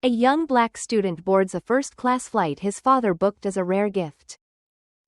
A young black student boards a first-class flight his father booked as a rare gift.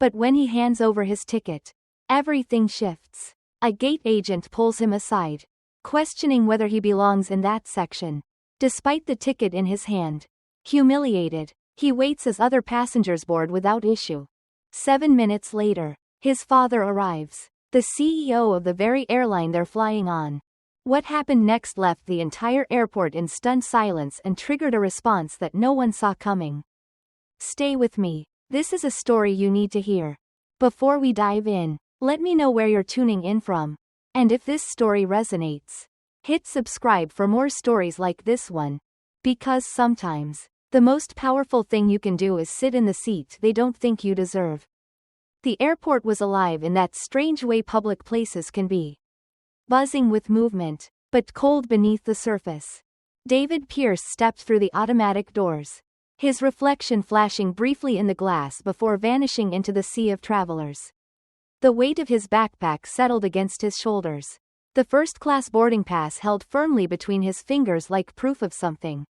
But when he hands over his ticket, everything shifts. A gate agent pulls him aside, questioning whether he belongs in that section. Despite the ticket in his hand, humiliated, he waits as other passengers board without issue. 7 minutes later, his father arrives, the CEO of the very airline they're flying on. What happened next left the entire airport in stunned silence and triggered a response that no one saw coming. Stay with me. This is a story you need to hear. Before we dive in, let me know where you're tuning in from. And if this story resonates, hit subscribe for more stories like this one. Because sometimes, the most powerful thing you can do is sit in the seat they don't think you deserve. The airport was alive in that strange way public places can be. Buzzing with movement, but cold beneath the surface. David Pierce stepped through the automatic doors, his reflection flashing briefly in the glass before vanishing into the sea of travelers. The weight of his backpack settled against his shoulders, the first-class boarding pass held firmly between his fingers like proof of something.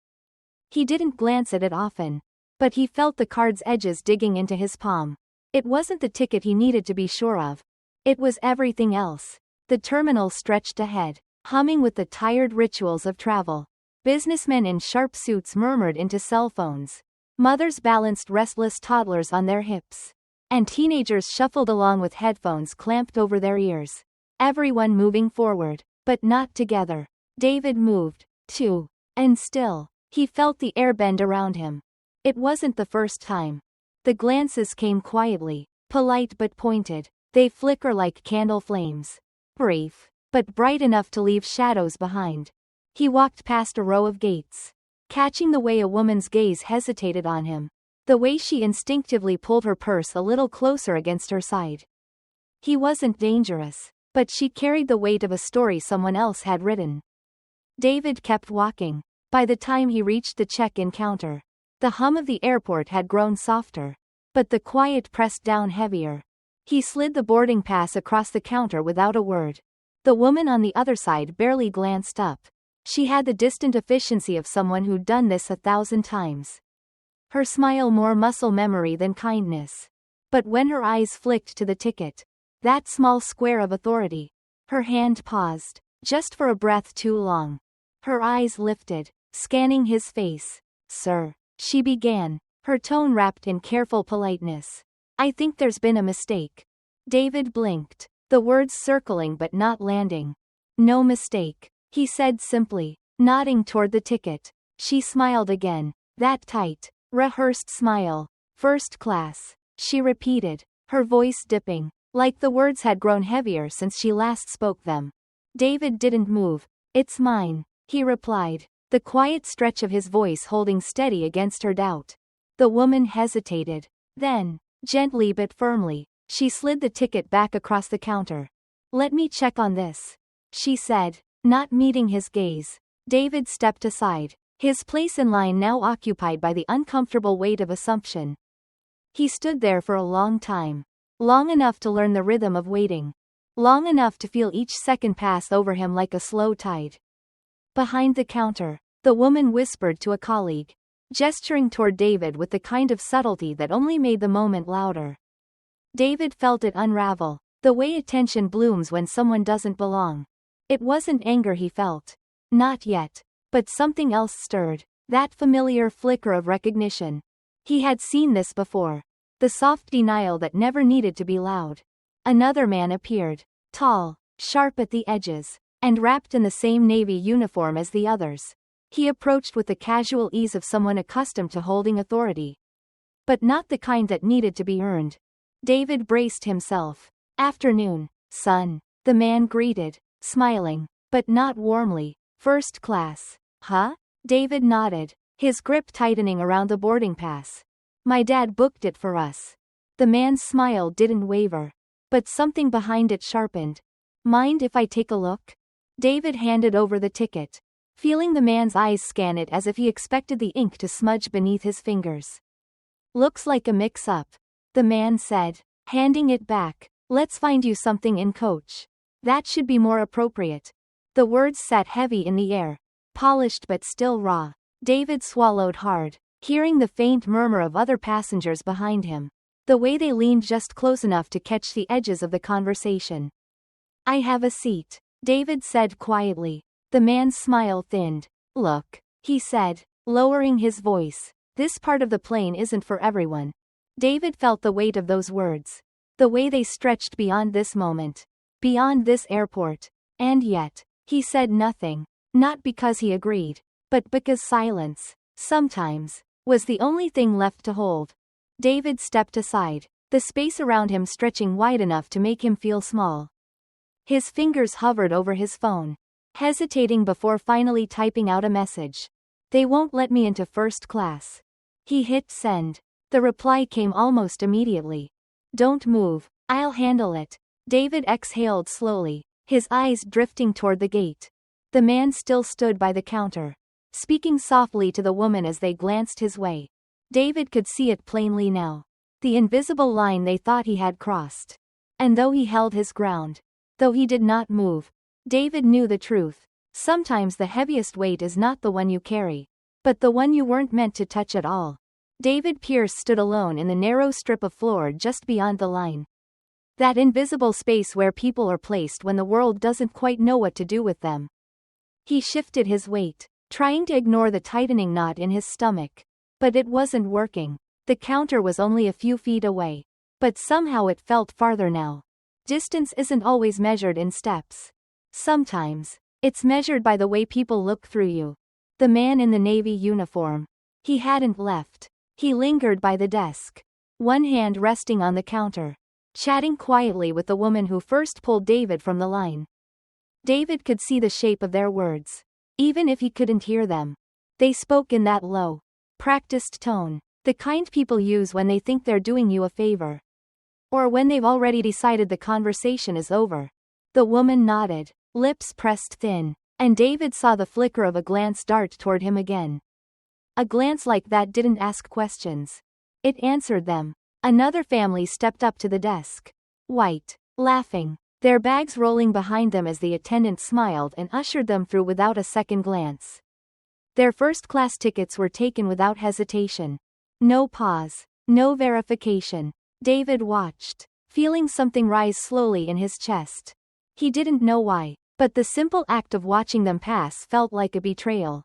He didn't glance at it often, but he felt the card's edges digging into his palm. It wasn't the ticket he needed to be sure of. It was everything else. The terminal stretched ahead, humming with the tired rituals of travel. Businessmen in sharp suits murmured into cell phones. Mothers balanced restless toddlers on their hips. And teenagers shuffled along with headphones clamped over their ears. Everyone moving forward, but not together. David moved, too. And still, he felt the air bend around him. It wasn't the first time. The glances came quietly, polite but pointed. They flicker like candle flames. Brief, but bright enough to leave shadows behind. He walked past a row of gates, catching the way a woman's gaze hesitated on him, the way she instinctively pulled her purse a little closer against her side. He wasn't dangerous, but she carried the weight of a story someone else had written. David kept walking. By the time he reached the check-in counter, the hum of the airport had grown softer, but the quiet pressed down heavier. He slid the boarding pass across the counter without a word. The woman on the other side barely glanced up. She had the distant efficiency of someone who'd done this 1,000 times. Her smile more muscle memory than kindness. But when her eyes flicked to the ticket, that small square of authority, her hand paused, just for a breath too long. Her eyes lifted, scanning his face. "Sir," she began, her tone wrapped in careful politeness. "I think there's been a mistake." David blinked, the words circling but not landing. "No mistake," he said simply, nodding toward the ticket. She smiled again, that tight, rehearsed smile. "First class," she repeated, her voice dipping, like the words had grown heavier since she last spoke them. David didn't move. "It's mine," he replied, the quiet stretch of his voice holding steady against her doubt. The woman hesitated. Then, gently but firmly, she slid the ticket back across the counter. "Let me check on this," she said, not meeting his gaze. David stepped aside, his place in line now occupied by the uncomfortable weight of assumption. He stood there for a long time. Long enough to learn the rhythm of waiting. Long enough to feel each second pass over him like a slow tide. Behind the counter, the woman whispered to a colleague, gesturing toward David with the kind of subtlety that only made the moment louder. David felt it unravel, the way attention blooms when someone doesn't belong. It wasn't anger he felt. Not yet. But something else stirred, that familiar flicker of recognition. He had seen this before. The soft denial that never needed to be loud. Another man appeared, tall, sharp at the edges, and wrapped in the same navy uniform as the others. He approached with the casual ease of someone accustomed to holding authority. But not the kind that needed to be earned. David braced himself. "Afternoon, son," the man greeted, smiling, but not warmly. "First class, huh?" David nodded, his grip tightening around the boarding pass. "My dad booked it for us." The man's smile didn't waver, but something behind it sharpened. "Mind if I take a look?" David handed over the ticket, feeling the man's eyes scan it as if he expected the ink to smudge beneath his fingers. "Looks like a mix-up," the man said, handing it back. "Let's find you something in coach. That should be more appropriate." The words sat heavy in the air, polished but still raw. David swallowed hard, hearing the faint murmur of other passengers behind him. The way they leaned just close enough to catch the edges of the conversation. "I have a seat," David said quietly. The man's smile thinned. "Look," he said, lowering his voice, "this part of the plane isn't for everyone." David felt the weight of those words. The way they stretched beyond this moment. Beyond this airport. And yet, he said nothing. Not because he agreed, but because silence, sometimes, was the only thing left to hold. David stepped aside, the space around him stretching wide enough to make him feel small. His fingers hovered over his phone, hesitating before finally typing out a message. "They won't let me into first class." He hit send. The reply came almost immediately. "Don't move, I'll handle it." David exhaled slowly, his eyes drifting toward the gate. The man still stood by the counter, speaking softly to the woman as they glanced his way. David could see it plainly now. The invisible line they thought he had crossed. And though he held his ground, though he did not move, David knew the truth. Sometimes the heaviest weight is not the one you carry, but the one you weren't meant to touch at all. David Pierce stood alone in the narrow strip of floor just beyond the line. That invisible space where people are placed when the world doesn't quite know what to do with them. He shifted his weight, trying to ignore the tightening knot in his stomach. But it wasn't working. The counter was only a few feet away. But somehow it felt farther now. Distance isn't always measured in steps. Sometimes, it's measured by the way people look through you. The man in the navy uniform. He hadn't left. He lingered by the desk, one hand resting on the counter, chatting quietly with the woman who first pulled David from the line. David could see the shape of their words, even if he couldn't hear them. They spoke in that low, practiced tone, the kind people use when they think they're doing you a favor. Or when they've already decided the conversation is over. The woman nodded, lips pressed thin, and David saw the flicker of a glance dart toward him again. A glance like that didn't ask questions. It answered them. Another family stepped up to the desk. White, laughing, their bags rolling behind them as the attendant smiled and ushered them through without a second glance. Their first-class tickets were taken without hesitation. No pause, no verification. David watched, feeling something rise slowly in his chest. He didn't know why, but the simple act of watching them pass felt like a betrayal.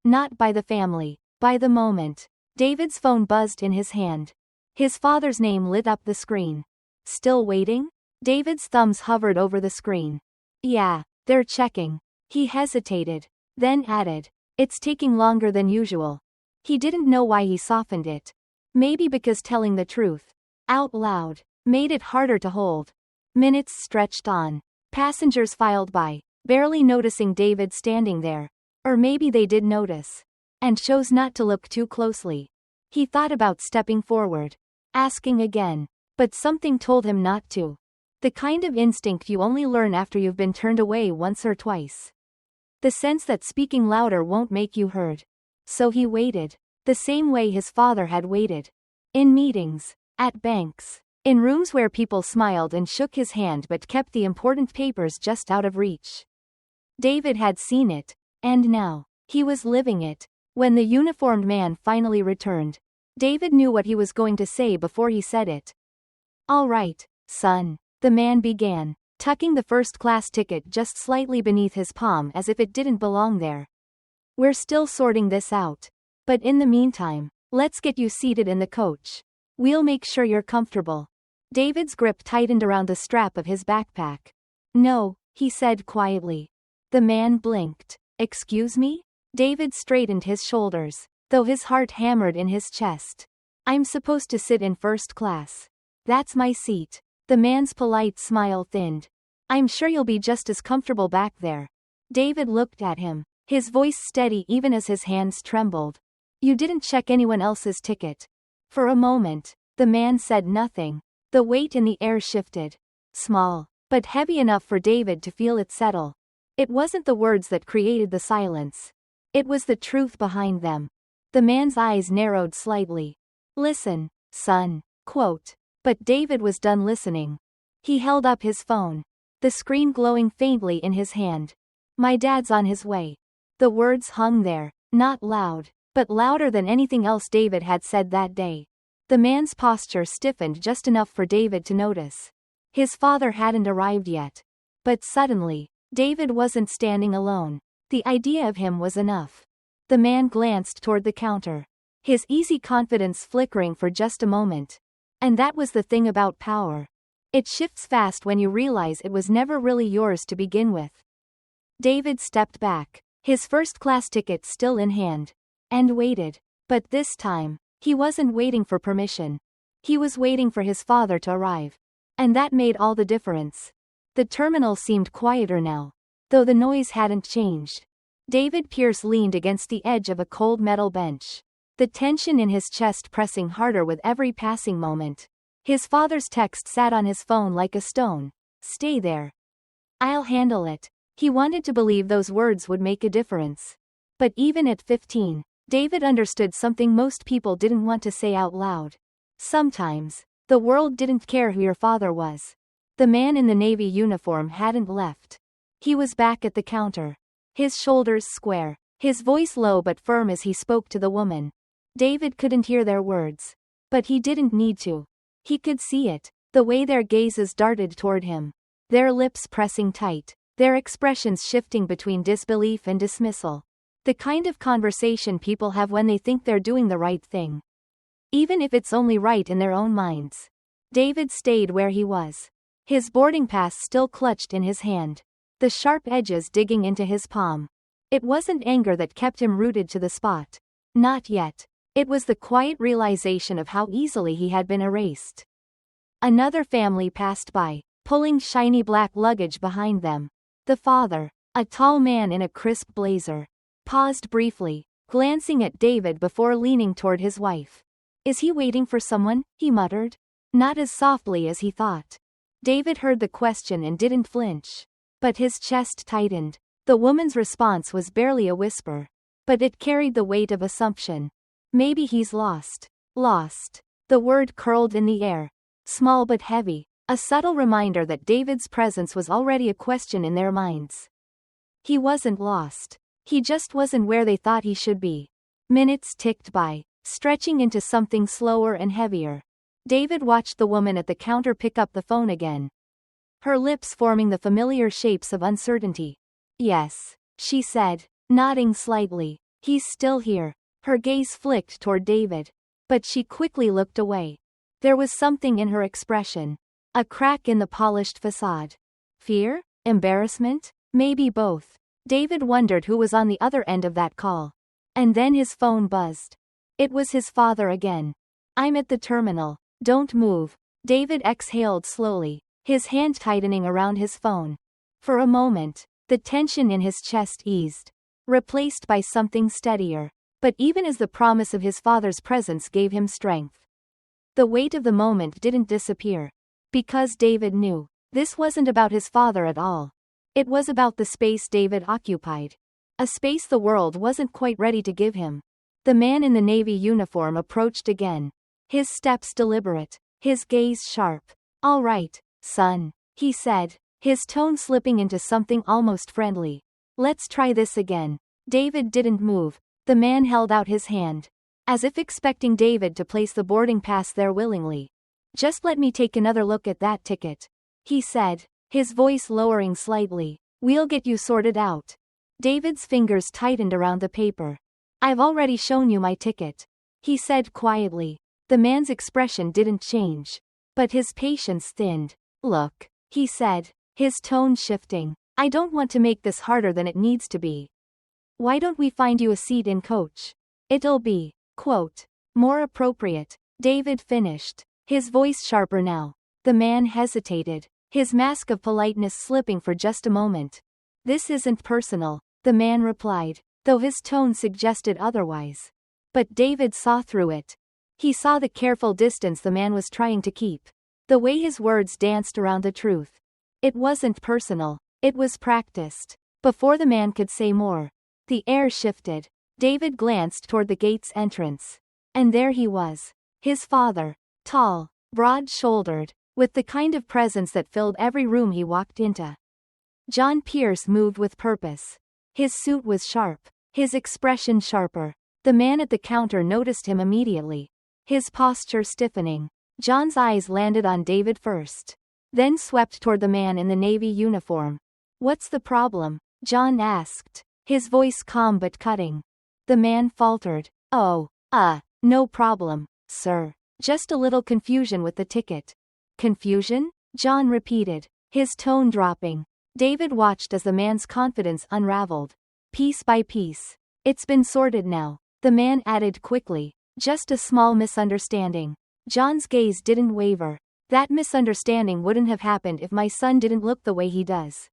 Not by the family, by the moment. David's phone buzzed in his hand. His father's name lit up the screen. Still waiting? David's thumbs hovered over the screen. Yeah, they're checking. He hesitated, then added, "It's taking longer than usual." He didn't know why he softened it. Maybe because telling the truth, out loud, made it harder to hold. Minutes stretched on. Passengers filed by, barely noticing David standing there. Or maybe they did notice, and chose not to look too closely. He thought about stepping forward, asking again, but something told him not to. The kind of instinct you only learn after you've been turned away once or twice. The sense that speaking louder won't make you heard. So he waited, the same way his father had waited. In meetings, at banks, in rooms where people smiled and shook his hand but kept the important papers just out of reach. David had seen it, and now, he was living it. When the uniformed man finally returned, David knew what he was going to say before he said it. "All right, son," the man began, tucking the first-class ticket just slightly beneath his palm as if it didn't belong there. "We're still sorting this out. But in the meantime, let's get you seated in the coach. We'll make sure you're comfortable." David's grip tightened around the strap of his backpack. "No," he said quietly. The man blinked. "Excuse me?" David straightened his shoulders, though his heart hammered in his chest. "I'm supposed to sit in first class. That's my seat." The man's polite smile thinned. "I'm sure you'll be just as comfortable back there." David looked at him, his voice steady even as his hands trembled. "You didn't check anyone else's ticket." For a moment, the man said nothing. The weight in the air shifted. Small, but heavy enough for David to feel it settle. It wasn't the words that created the silence. It was the truth behind them. The man's eyes narrowed slightly. "Listen, son," quote. But David was done listening. He held up his phone, the screen glowing faintly in his hand. "My dad's on his way." The words hung there, Not loud, but louder than anything else David had said that day. The man's posture stiffened just enough for David to notice. His father hadn't arrived yet. But suddenly, David wasn't standing alone. The idea of him was enough. The man glanced toward the counter, his easy confidence flickering for just a moment. And that was the thing about power. It shifts fast when you realize it was never really yours to begin with. David stepped back, his first-class ticket still in hand, and waited. But this time, he wasn't waiting for permission. He was waiting for his father to arrive. And that made all the difference. The terminal seemed quieter now, though the noise hadn't changed. David Pierce leaned against the edge of a cold metal bench, the tension in his chest pressing harder with every passing moment. His father's text sat on his phone like a stone. "Stay there. I'll handle it." He wanted to believe those words would make a difference. But even at 15, David understood something most people didn't want to say out loud. Sometimes, the world didn't care who your father was. The man in the Navy uniform hadn't left. He was back at the counter, his shoulders square, his voice low but firm as he spoke to the woman. David couldn't hear their words. But he didn't need to. He could see it, the way their gazes darted toward him. Their lips pressing tight, their expressions shifting between disbelief and dismissal. The kind of conversation people have when they think they're doing the right thing. Even if it's only right in their own minds. David stayed where he was. His boarding pass still clutched in his hand, the sharp edges digging into his palm. It wasn't anger that kept him rooted to the spot. Not yet. It was the quiet realization of how easily he had been erased. Another family passed by, pulling shiny black luggage behind them. The father, a tall man in a crisp blazer, paused briefly, glancing at David before leaning toward his wife. "Is he waiting for someone?" he muttered. Not as softly as he thought. David heard the question and didn't flinch. But his chest tightened. The woman's response was barely a whisper. But it carried the weight of assumption. "Maybe he's lost." Lost. The word curled in the air. Small but heavy. A subtle reminder that David's presence was already a question in their minds. He wasn't lost. He just wasn't where they thought he should be. Minutes ticked by, stretching into something slower and heavier. David watched the woman at the counter pick up the phone again. Her lips forming the familiar shapes of uncertainty. "Yes," she said, nodding slightly. "He's still here." Her gaze flicked toward David. But she quickly looked away. There was something in her expression. A crack in the polished facade. Fear? Embarrassment? Maybe both. David wondered who was on the other end of that call. And then his phone buzzed. It was his father again. "I'm at the terminal. Don't move." David exhaled slowly, his hand tightening around his phone. For a moment, the tension in his chest eased, replaced by something steadier. But even as the promise of his father's presence gave him strength, the weight of the moment didn't disappear. Because David knew, this wasn't about his father at all. It was about the space David occupied. A space the world wasn't quite ready to give him. The man in the Navy uniform approached again. His steps deliberate, his gaze sharp. "All right, son," he said, his tone slipping into something almost friendly. "Let's try this again." David didn't move. The man held out his hand, as if expecting David to place the boarding pass there willingly. "Just let me take another look at that ticket," he said, his voice lowering slightly. "We'll get you sorted out." David's fingers tightened around the paper. "I've already shown you my ticket," he said quietly. The man's expression didn't change, but his patience thinned. "Look," he said, his tone shifting. "I don't want to make this harder than it needs to be. Why don't we find you a seat in coach? It'll be, quote, more appropriate." David finished, his voice sharper now. The man hesitated, his mask of politeness slipping for just a moment. "This isn't personal," the man replied, though his tone suggested otherwise. But David saw through it. He saw the careful distance the man was trying to keep. The way his words danced around the truth. It wasn't personal. It was practiced. Before the man could say more, the air shifted. David glanced toward the gate's entrance. And there he was. His father. Tall, broad-shouldered, with the kind of presence that filled every room he walked into. John Pierce moved with purpose. His suit was sharp, his expression sharper. The man at the counter noticed him immediately, his posture stiffening. John's eyes landed on David first, then swept toward the man in the navy uniform. "What's the problem?" John asked, his voice calm but cutting. The man faltered. "Oh, no problem, sir. Just a little confusion with the ticket." "Confusion?" John repeated, his tone dropping. David watched as the man's confidence unraveled, piece by piece. "It's been sorted now," the man added quickly. "Just a small misunderstanding." John's gaze didn't waver. "That misunderstanding wouldn't have happened if my son didn't look the way he does,"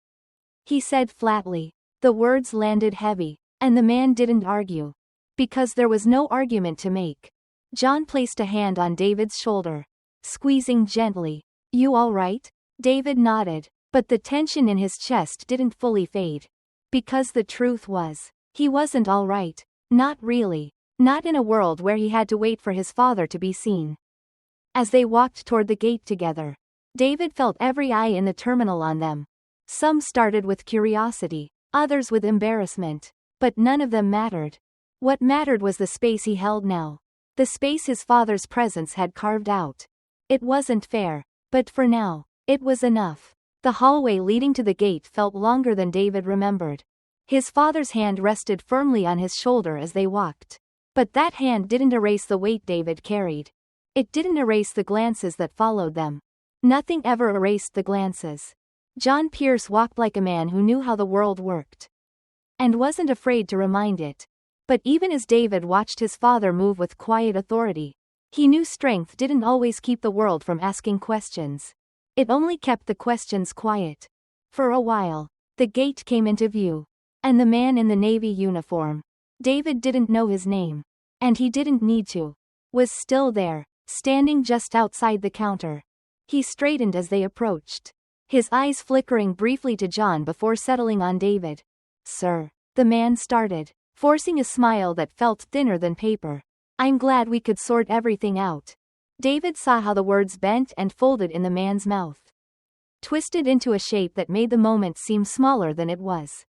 he said flatly. The words landed heavy, and the man didn't argue. Because there was no argument to make. John placed a hand on David's shoulder, squeezing gently. "You all right?" David nodded, but the tension in his chest didn't fully fade. Because the truth was, he wasn't all right. Not really. Not in a world where he had to wait for his father to be seen. As they walked toward the gate together, David felt every eye in the terminal on them. Some started with curiosity, others with embarrassment, but none of them mattered. What mattered was the space he held now. The space his father's presence had carved out. It wasn't fair, but for now, it was enough. The hallway leading to the gate felt longer than David remembered. His father's hand rested firmly on his shoulder as they walked. But that hand didn't erase the weight David carried. It didn't erase the glances that followed them. Nothing ever erased the glances. John Pierce walked like a man who knew how the world worked, and wasn't afraid to remind it. But even as David watched his father move with quiet authority, he knew strength didn't always keep the world from asking questions. It only kept the questions quiet. For a while, the gate came into view. And the man in the navy uniform, David didn't know his name, and he didn't need to, was still there, standing just outside the counter. He straightened as they approached, his eyes flickering briefly to John before settling on David. "Sir," the man started, forcing a smile that felt thinner than paper. "I'm glad we could sort everything out." David saw how the words bent and folded in the man's mouth, twisted into a shape that made the moment seem smaller than it was.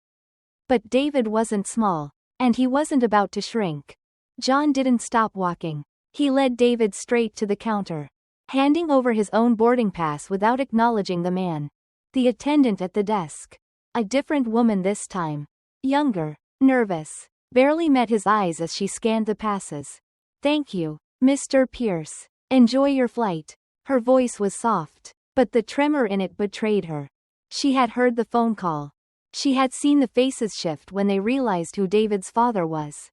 But David wasn't small, and he wasn't about to shrink. John didn't stop walking. He led David straight to the counter, handing over his own boarding pass without acknowledging the man. The attendant at the desk, a different woman this time, younger, nervous, barely met his eyes as she scanned the passes. "Thank you, Mr. Pierce. Enjoy your flight." Her voice was soft, but the tremor in it betrayed her. She had heard the phone call. She had seen the faces shift when they realized who David's father was.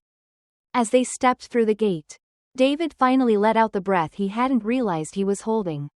As they stepped through the gate, David finally let out the breath he hadn't realized he was holding.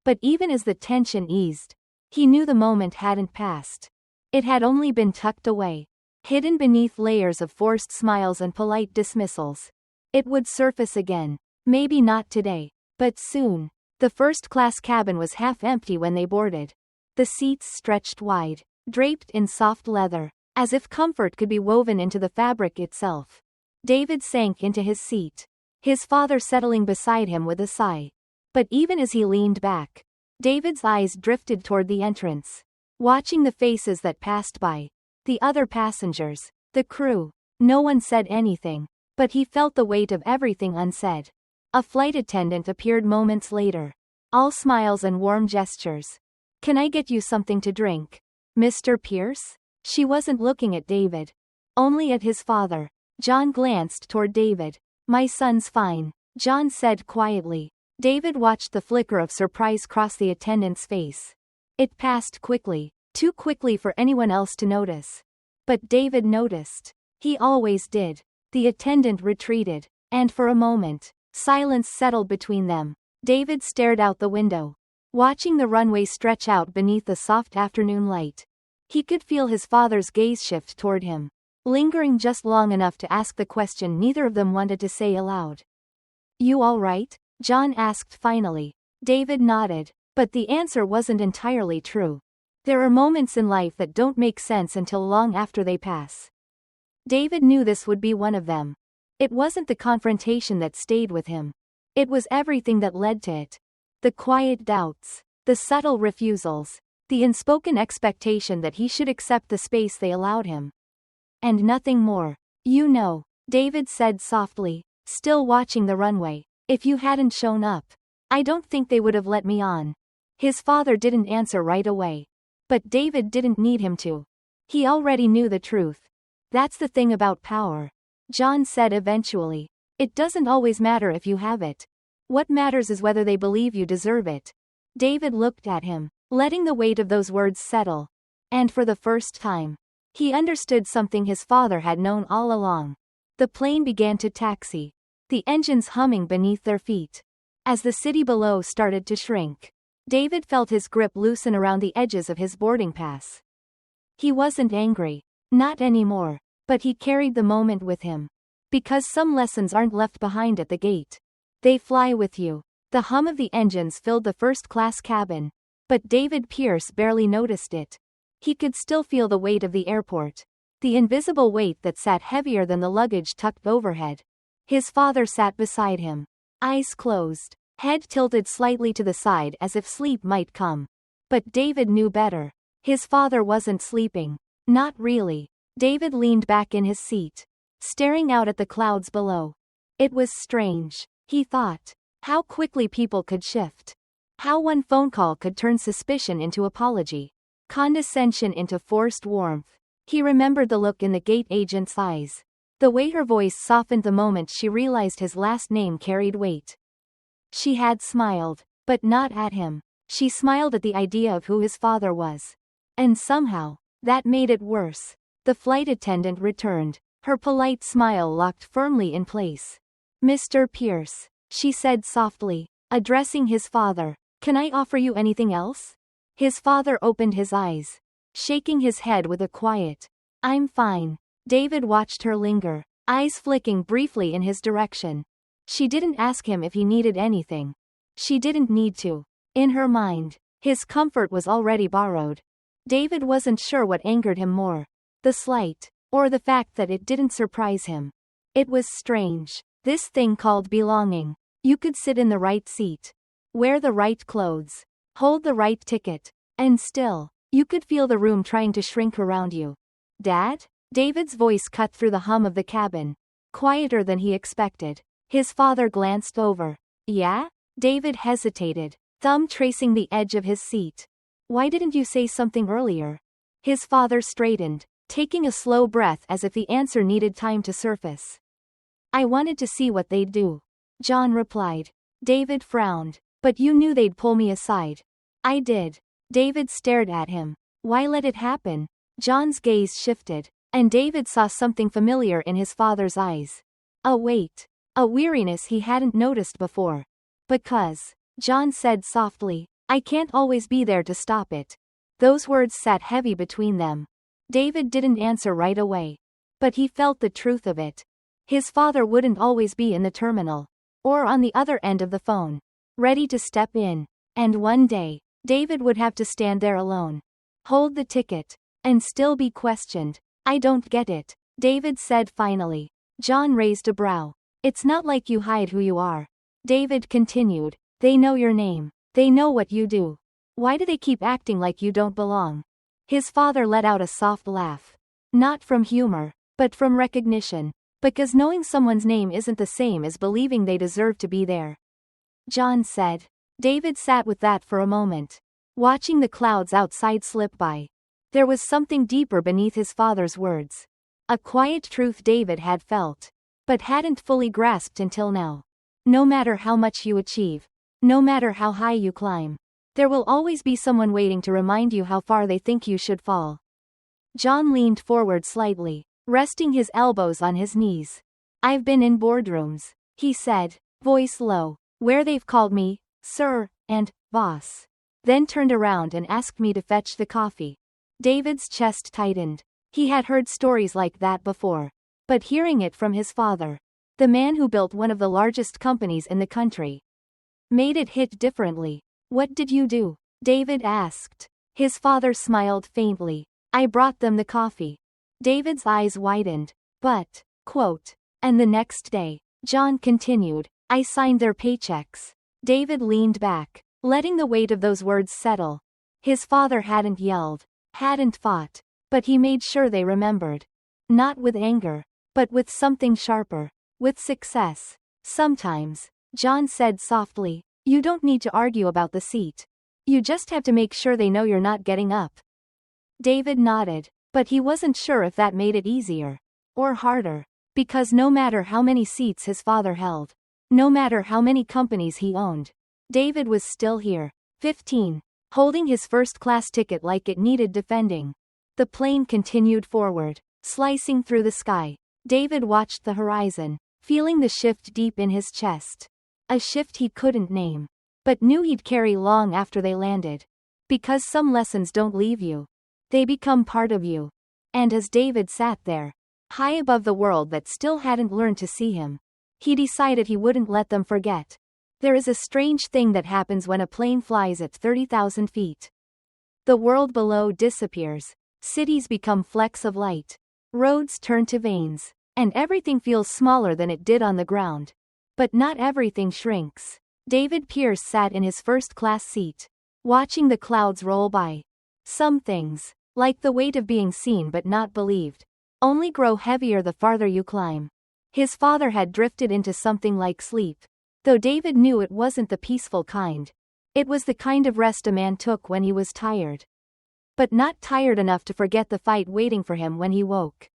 But even as the tension eased, he knew the moment hadn't passed. It had only been tucked away, hidden beneath layers of forced smiles and polite dismissals. It would surface again. Maybe not today, but soon. The first-class cabin was half empty when they boarded. The seats stretched wide, draped in soft leather, as if comfort could be woven into the fabric itself. David sank into his seat, his father settling beside him with a sigh. But even as he leaned back, David's eyes drifted toward the entrance, watching the faces that passed by, the other passengers, the crew. No one said anything, but he felt the weight of everything unsaid. A flight attendant appeared moments later, all smiles and warm gestures. "Can I get you something to drink, Mr. Pierce?" She wasn't looking at David, only at his father. John glanced toward David. "My son's fine," John said quietly. David watched the flicker of surprise cross the attendant's face. It passed quickly, too quickly for anyone else to notice. But David noticed. He always did. The attendant retreated, and for a moment, silence settled between them. David stared out the window, watching the runway stretch out beneath the soft afternoon light. He could feel his father's gaze shift toward him, lingering just long enough to ask the question neither of them wanted to say aloud. "You all right?" John asked finally. David nodded, but the answer wasn't entirely true. There are moments in life that don't make sense until long after they pass. David knew this would be one of them. It wasn't the confrontation that stayed with him. It was everything that led to it. The quiet doubts, the subtle refusals, the unspoken expectation that he should accept the space they allowed him. And nothing more. You know, David said softly, still watching the runway. If you hadn't shown up, I don't think they would have let me on. His father didn't answer right away. But David didn't need him to. He already knew the truth. That's the thing about power. John said eventually. It doesn't always matter if you have it. What matters is whether they believe you deserve it. David looked at him, letting the weight of those words settle. And for the first time, he understood something his father had known all along. The plane began to taxi, the engines humming beneath their feet. As the city below started to shrink, David felt his grip loosen around the edges of his boarding pass. He wasn't angry, not anymore, but he carried the moment with him. Because some lessons aren't left behind at the gate. They fly with you. The hum of the engines filled the first-class cabin. But David Pierce barely noticed it. He could still feel the weight of the airport. The invisible weight that sat heavier than the luggage tucked overhead. His father sat beside him. Eyes closed, head tilted slightly to the side as if sleep might come. But David knew better. His father wasn't sleeping. Not really. David leaned back in his seat, staring out at the clouds below. It was strange, he thought, how quickly people could shift. How one phone call could turn suspicion into apology, condescension into forced warmth. He remembered the look in the gate agent's eyes. The way her voice softened the moment she realized his last name carried weight. She had smiled, but not at him. She smiled at the idea of who his father was. And somehow, that made it worse. The flight attendant returned, her polite smile locked firmly in place. Mr. Pierce, she said softly, addressing his father, can I offer you anything else? His father opened his eyes, shaking his head with a quiet, I'm fine. David watched her linger, eyes flicking briefly in his direction. She didn't ask him if he needed anything. She didn't need to. In her mind, his comfort was already borrowed. David wasn't sure what angered him more. The slight, or the fact that it didn't surprise him. It was strange. This thing called belonging. You could sit in the right seat, wear the right clothes, hold the right ticket, and still, you could feel the room trying to shrink around you. Dad? David's voice cut through the hum of the cabin, quieter than he expected. His father glanced over. Yeah? David hesitated, thumb tracing the edge of his seat. Why didn't you say something earlier? His father straightened, taking a slow breath as if the answer needed time to surface. I wanted to see what they'd do. John replied. David frowned. But you knew they'd pull me aside. I did. David stared at him. Why let it happen? John's gaze shifted, and David saw something familiar in his father's eyes. A weight. A weariness he hadn't noticed before. Because, John said softly, I can't always be there to stop it. Those words sat heavy between them. David didn't answer right away. But he felt the truth of it. His father wouldn't always be in the terminal, or on the other end of the phone, ready to step in. And one day, David would have to stand there alone, hold the ticket, and still be questioned. I don't get it, David said finally. John raised a brow. It's not like you hide who you are. David continued. They know your name. They know what you do. Why do they keep acting like you don't belong? His father let out a soft laugh. Not from humor, but from recognition. Because knowing someone's name isn't the same as believing they deserve to be there. John said. David sat with that for a moment, watching the clouds outside slip by. There was something deeper beneath his father's words. A quiet truth David had felt, but hadn't fully grasped until now. No matter how much you achieve, no matter how high you climb, there will always be someone waiting to remind you how far they think you should fall. John leaned forward slightly, resting his elbows on his knees. I've been in boardrooms, he said, voice low, where they've called me, sir, and boss. Then turned around and asked me to fetch the coffee. David's chest tightened. He had heard stories like that before. But hearing it from his father, the man who built one of the largest companies in the country, made it hit differently. What did you do? David asked. His father smiled faintly. I brought them the coffee. David's eyes widened. But, quote, and the next day, John continued, I signed their paychecks. David leaned back, letting the weight of those words settle. His father hadn't yelled, hadn't fought, but he made sure they remembered. Not with anger, but with something sharper. With success. Sometimes. John said softly. You don't need to argue about the seat. You just have to make sure they know you're not getting up. David nodded, but he wasn't sure if that made it easier. Or harder. Because no matter how many seats his father held, no matter how many companies he owned, David was still here. 15. Holding his first-class ticket like it needed defending. The plane continued forward, slicing through the sky. David watched the horizon, feeling the shift deep in his chest. A shift he couldn't name, but knew he'd carry long after they landed. Because some lessons don't leave you. They become part of you. And as David sat there, high above the world that still hadn't learned to see him, he decided he wouldn't let them forget. There is a strange thing that happens when a plane flies at 30,000 feet. The world below disappears, cities become flecks of light, roads turn to veins, and everything feels smaller than it did on the ground. But not everything shrinks. David Pierce sat in his first-class seat, watching the clouds roll by. Some things, like the weight of being seen but not believed, only grow heavier the farther you climb. His father had drifted into something like sleep, though David knew it wasn't the peaceful kind. It was the kind of rest a man took when he was tired. But not tired enough to forget the fight waiting for him when he woke.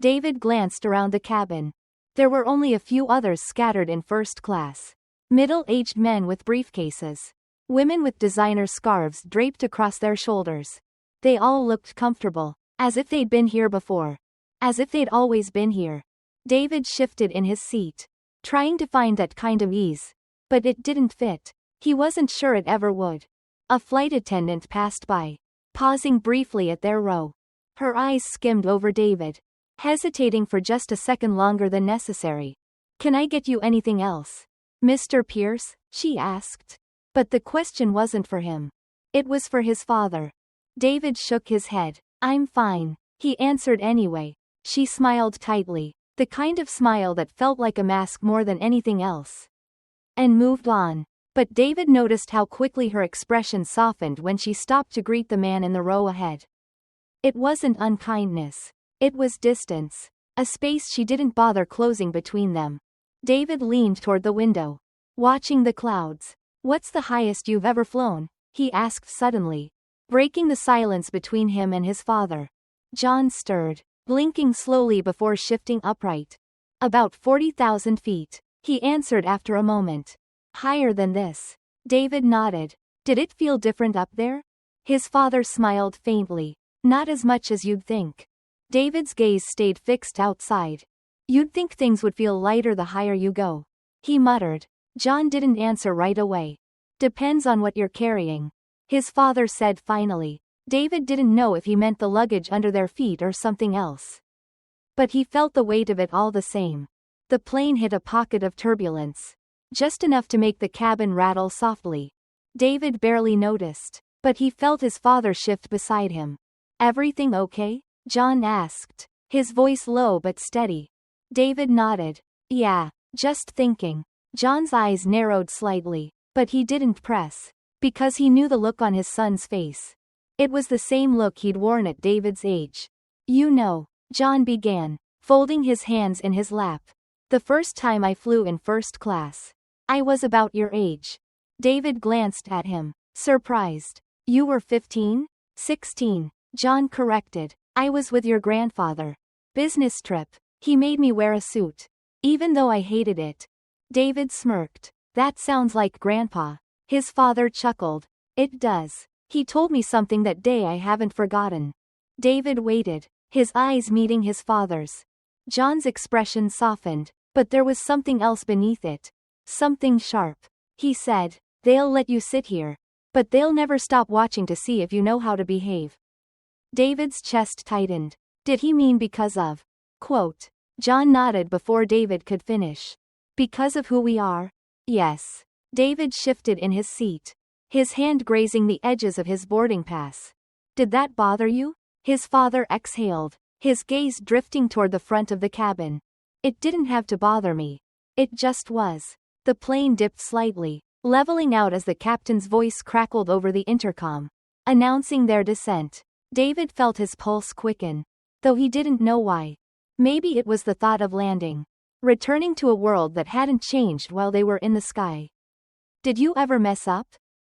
David glanced around the cabin. There were only a few others scattered in first class. Middle-aged men with briefcases. Women with designer scarves draped across their shoulders. They all looked comfortable, as if they'd been here before. As if they'd always been here. David shifted in his seat, trying to find that kind of ease. But it didn't fit. He wasn't sure it ever would. A flight attendant passed by, pausing briefly at their row. Her eyes skimmed over David, hesitating for just a second longer than necessary. Can I get you anything else, Mr. Pierce? She asked. But the question wasn't for him. It was for his father. David shook his head. I'm fine, he answered anyway. She smiled tightly, the kind of smile that felt like a mask more than anything else. And moved on. But David noticed how quickly her expression softened when she stopped to greet the man in the row ahead. It wasn't unkindness. It was distance. A space she didn't bother closing between them. David leaned toward the window, watching the clouds. What's the highest you've ever flown? He asked suddenly, breaking the silence between him and his father. John stirred, blinking slowly before shifting upright. About 40,000 feet, he answered after a moment. Higher than this. David nodded. Did it feel different up there? His father smiled faintly. Not as much as you'd think. David's gaze stayed fixed outside. You'd think things would feel lighter the higher you go, he muttered. John didn't answer right away. Depends on what you're carrying, his father said finally. David didn't know if he meant the luggage under their feet or something else. But he felt the weight of it all the same. The plane hit a pocket of turbulence. Just enough to make the cabin rattle softly. David barely noticed, but he felt his father shift beside him. Everything okay? John asked, his voice low but steady. David nodded. Yeah, just thinking. John's eyes narrowed slightly, but he didn't press, because he knew the look on his son's face. It was the same look he'd worn at David's age. You know, John began, folding his hands in his lap. The first time I flew in first class, I was about your age. David glanced at him, surprised. You were 15? 16, John corrected. I was with your grandfather. Business trip. He made me wear a suit. Even though I hated it. David smirked. That sounds like Grandpa. His father chuckled. It does. He told me something that day I haven't forgotten. David waited, his eyes meeting his father's. John's expression softened, but there was something else beneath it. Something sharp. He said, they'll let you sit here, but they'll never stop watching to see if you know how to behave. David's chest tightened. Did he mean because of? Quote. John nodded before David could finish. Because of who we are? Yes. David shifted in his seat, his hand grazing the edges of his boarding pass. Did that bother you? His father exhaled, his gaze drifting toward the front of the cabin. It didn't have to bother me. It just was. The plane dipped slightly, leveling out as the captain's voice crackled over the intercom, announcing their descent. David felt his pulse quicken, though he didn't know why. Maybe it was the thought of landing. Returning to a world that hadn't changed while they were in the sky. Did you ever mess up?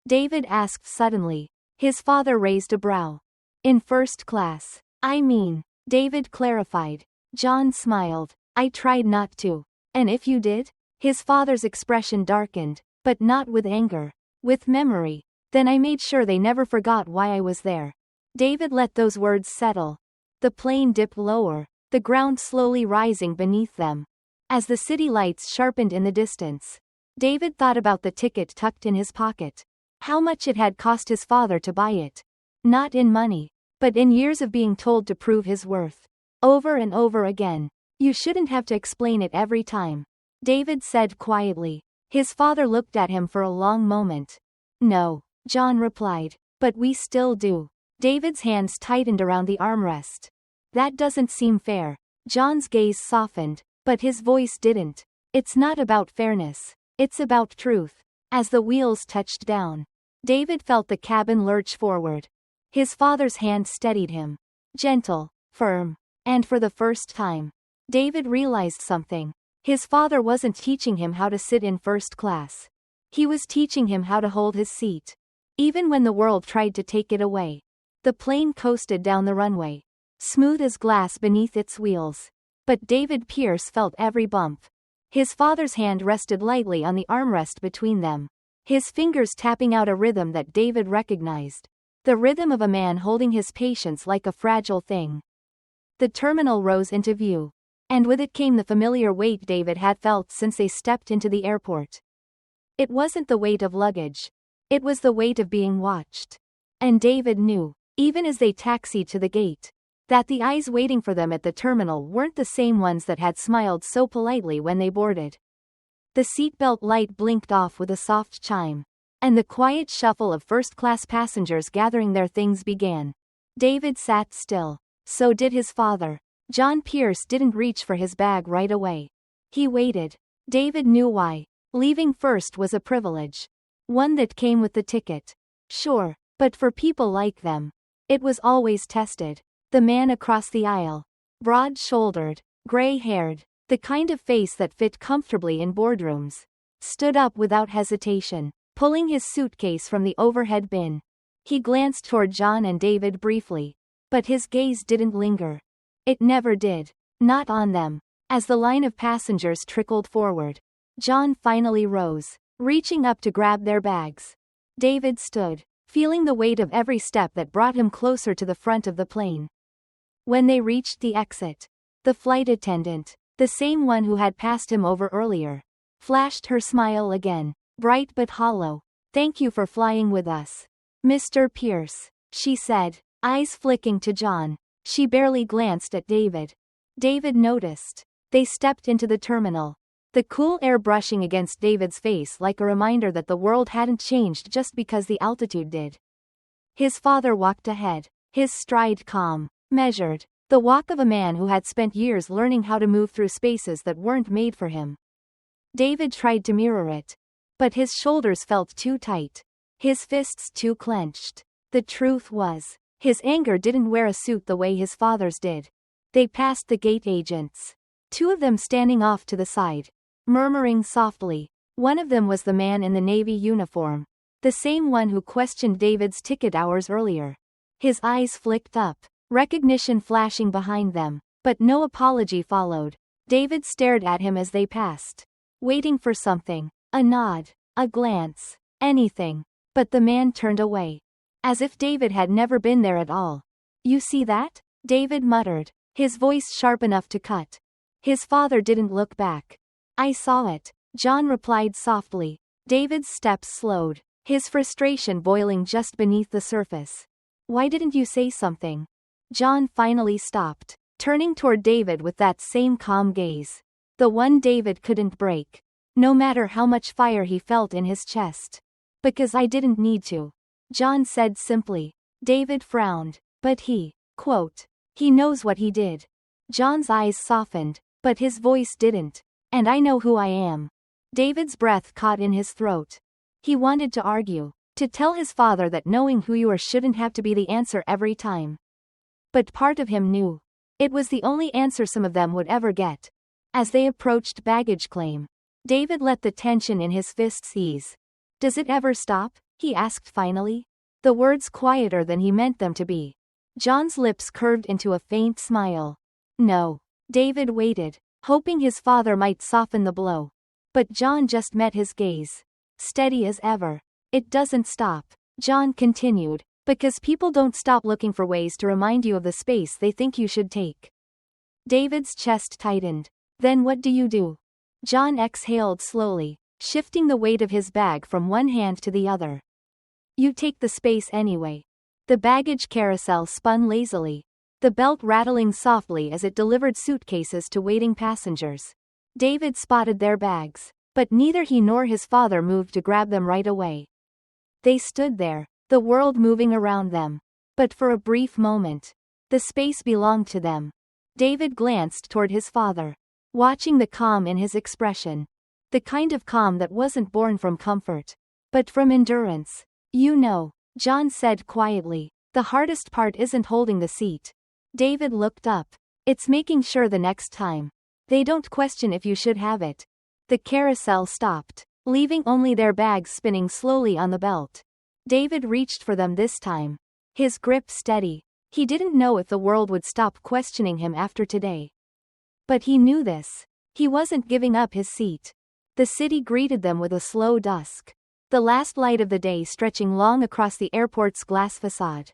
David asked suddenly. His father raised a brow. In first class. I mean, David clarified. John smiled. I tried not to. And if you did? His father's expression darkened, but not with anger. With memory. Then I made sure they never forgot why I was there. David let those words settle. The plane dipped lower, the ground slowly rising beneath them. As the city lights sharpened in the distance, David thought about the ticket tucked in his pocket. How much it had cost his father to buy it. Not in money, but in years of being told to prove his worth. Over and over again. You shouldn't have to explain it every time, David said quietly. His father looked at him for a long moment. No, John replied, but we still do. David's hands tightened around the armrest. That doesn't seem fair. John's gaze softened, but his voice didn't. It's not about fairness. It's about truth. As the wheels touched down, David felt the cabin lurch forward. His father's hand steadied him. Gentle, firm. And for the first time, David realized something. His father wasn't teaching him how to sit in first class. He was teaching him how to hold his seat. Even when the world tried to take it away. The plane coasted down the runway, smooth as glass beneath its wheels. But David Pierce felt every bump. His father's hand rested lightly on the armrest between them, his fingers tapping out a rhythm that David recognized. The rhythm of a man holding his patience like a fragile thing. The terminal rose into view. And with it came the familiar weight David had felt since they stepped into the airport. It wasn't the weight of luggage. It was the weight of being watched. And David knew, even as they taxied to the gate, that the eyes waiting for them at the terminal weren't the same ones that had smiled so politely when they boarded. The seatbelt light blinked off with a soft chime, and the quiet shuffle of first-class passengers gathering their things began. David sat still. So did his father. John Pierce didn't reach for his bag right away. He waited. David knew why. Leaving first was a privilege. One that came with the ticket. Sure, but for people like them, it was always tested. The man across the aisle. Broad-shouldered, gray-haired, the kind of face that fit comfortably in boardrooms. Stood up without hesitation, pulling his suitcase from the overhead bin. He glanced toward John and David briefly. But his gaze didn't linger. It never did. Not on them. As the line of passengers trickled forward, John finally rose, reaching up to grab their bags. David stood, feeling the weight of every step that brought him closer to the front of the plane. When they reached the exit, the flight attendant, the same one who had passed him over earlier, flashed her smile again, bright but hollow. Thank you for flying with us, Mr. Pierce, she said, eyes flicking to John. She barely glanced at David. David noticed. They stepped into the terminal. The cool air brushing against David's face like a reminder that the world hadn't changed just because the altitude did. His father walked ahead, his stride calm, measured, the walk of a man who had spent years learning how to move through spaces that weren't made for him. David tried to mirror it, but his shoulders felt too tight, his fists too clenched. The truth was, his anger didn't wear a suit the way his father's did. They passed the gate agents, two of them standing off to the side, murmuring softly. One of them was the man in the Navy uniform, the same one who questioned David's ticket hours earlier. His eyes flicked up, recognition flashing behind them, but no apology followed. David stared at him as they passed, waiting for something, a nod, a glance, anything. But the man turned away, as if David had never been there at all. You see that? David muttered, his voice sharp enough to cut. His father didn't look back. I saw it, John replied softly. David's steps slowed, his frustration boiling just beneath the surface. Why didn't you say something? John finally stopped, turning toward David with that same calm gaze. The one David couldn't break, no matter how much fire he felt in his chest. Because I didn't need to, John said simply. David frowned, but he knows what he did. John's eyes softened, but his voice didn't. And I know who I am. David's breath caught in his throat. He wanted to argue, to tell his father that knowing who you are shouldn't have to be the answer every time. But part of him knew. It was the only answer some of them would ever get. As they approached baggage claim, David let the tension in his fists ease. Does it ever stop? He asked finally. The words quieter than he meant them to be. John's lips curved into a faint smile. No. David waited, hoping his father might soften the blow. But John just met his gaze. Steady as ever. It doesn't stop, John continued, because people don't stop looking for ways to remind you of the space they think you should take. David's chest tightened. Then what do? John exhaled slowly, shifting the weight of his bag from one hand to the other. You take the space anyway. The baggage carousel spun lazily, the belt rattling softly as it delivered suitcases to waiting passengers. David spotted their bags, but neither he nor his father moved to grab them right away. They stood there, the world moving around them. But for a brief moment, the space belonged to them. David glanced toward his father, watching the calm in his expression. The kind of calm that wasn't born from comfort, but from endurance. You know, John said quietly, the hardest part isn't holding the seat. David looked up. It's making sure the next time they don't question if you should have it. The carousel stopped, leaving only their bags spinning slowly on the belt. David reached for them this time, his grip steady. He didn't know if the world would stop questioning him after today. But he knew this. He wasn't giving up his seat. The city greeted them with a slow dusk, the last light of the day stretching long across the airport's glass facade.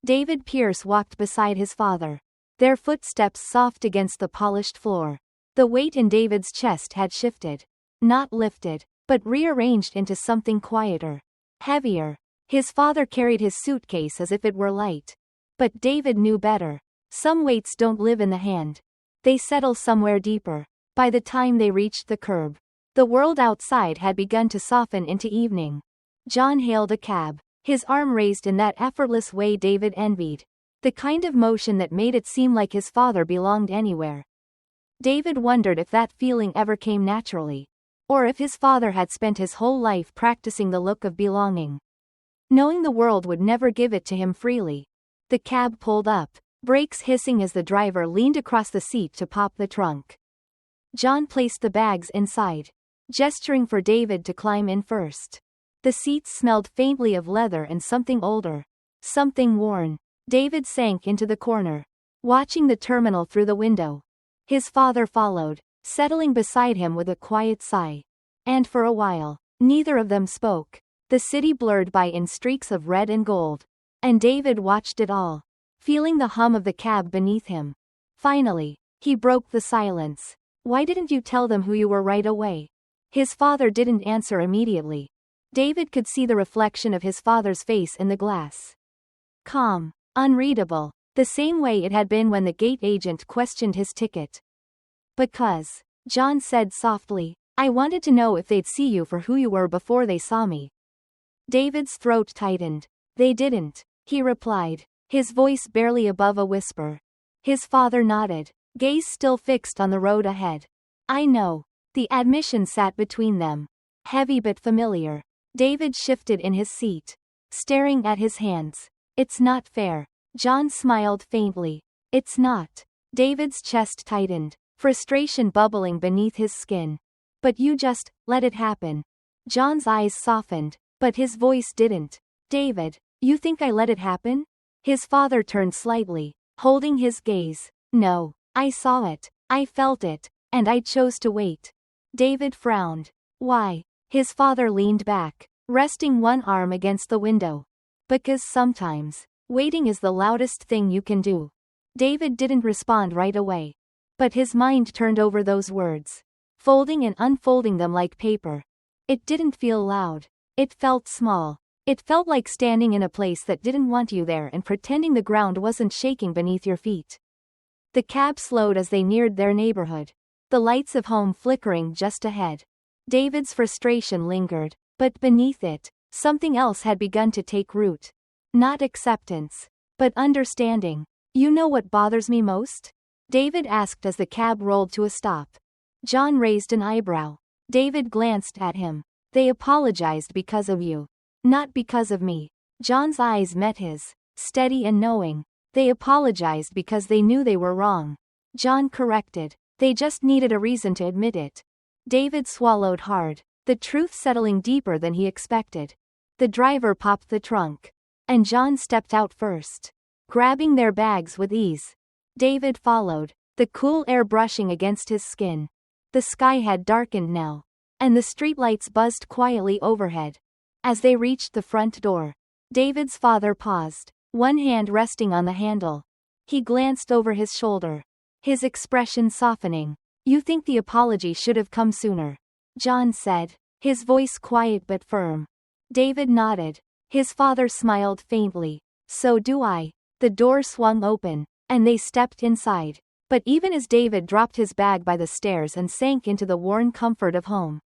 David Pierce walked beside his father, their footsteps soft against the polished floor. The weight in David's chest had shifted, not lifted, but rearranged into something quieter, heavier. His father carried his suitcase as if it were light. But David knew better. Some weights don't live in the hand. They settle somewhere deeper. By the time they reached the curb, the world outside had begun to soften into evening. John hailed a cab, his arm raised in that effortless way David envied, the kind of motion that made it seem like his father belonged anywhere. David wondered if that feeling ever came naturally, or if his father had spent his whole life practicing the look of belonging, knowing the world would never give it to him freely. The cab pulled up, brakes hissing as the driver leaned across the seat to pop the trunk. John placed the bags inside, gesturing for David to climb in first. The seats smelled faintly of leather and something older, something worn. David sank into the corner, watching the terminal through the window. His father followed, settling beside him with a quiet sigh. And for a while, neither of them spoke. The city blurred by in streaks of red and gold. And David watched it all, feeling the hum of the cab beneath him. Finally, he broke the silence. Why didn't you tell them who you were right away? His father didn't answer immediately. David could see the reflection of his father's face in the glass. Calm, unreadable, the same way it had been when the gate agent questioned his ticket. Because, John said softly, I wanted to know if they'd see you for who you were before they saw me. David's throat tightened. They didn't, he replied, his voice barely above a whisper. His father nodded, gaze still fixed on the road ahead. I know. The admission sat between them, heavy but familiar. David shifted in his seat, staring at his hands. It's not fair. John smiled faintly. It's not. David's chest tightened, frustration bubbling beneath his skin. But you just let it happen. John's eyes softened, but his voice didn't. David, you think I let it happen? His father turned slightly, holding his gaze. No, I saw it. I felt it, and I chose to wait. David frowned. Why? His father leaned back, resting one arm against the window. Because sometimes, waiting is the loudest thing you can do. David didn't respond right away. But his mind turned over those words, folding and unfolding them like paper. It didn't feel loud. It felt small. It felt like standing in a place that didn't want you there and pretending the ground wasn't shaking beneath your feet. The cab slowed as they neared their neighborhood, the lights of home flickering just ahead. David's frustration lingered, but beneath it, something else had begun to take root. Not acceptance, but understanding. You know what bothers me most? David asked as the cab rolled to a stop. John raised an eyebrow. David glanced at him. They apologized because of you. Not because of me. John's eyes met his, steady and knowing. They apologized because they knew they were wrong. John corrected. They just needed a reason to admit it. David swallowed hard, the truth settling deeper than he expected. The driver popped the trunk. And John stepped out first, grabbing their bags with ease. David followed, the cool air brushing against his skin. The sky had darkened now, and the streetlights buzzed quietly overhead. As they reached the front door, David's father paused, one hand resting on the handle. He glanced over his shoulder, his expression softening. "You think the apology should have come sooner?" John said, his voice quiet but firm. David nodded. His father smiled faintly. "So do I." The door swung open, and they stepped inside. But even as David dropped his bag by the stairs and sank into the worn comfort of home,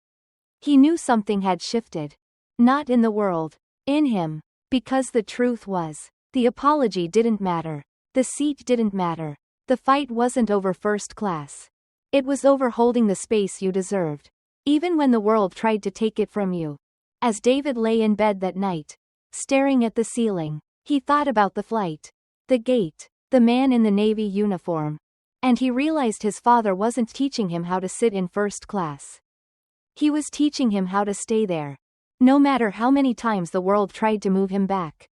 he knew something had shifted. Not in the world. In him. Because the truth was, the apology didn't matter. The seat didn't matter. The fight wasn't over first class. It was over holding the space you deserved, even when the world tried to take it from you. As David lay in bed that night, staring at the ceiling, he thought about the flight, the gate, the man in the Navy uniform. And he realized his father wasn't teaching him how to sit in first class. He was teaching him how to stay there. No matter how many times the world tried to move him back.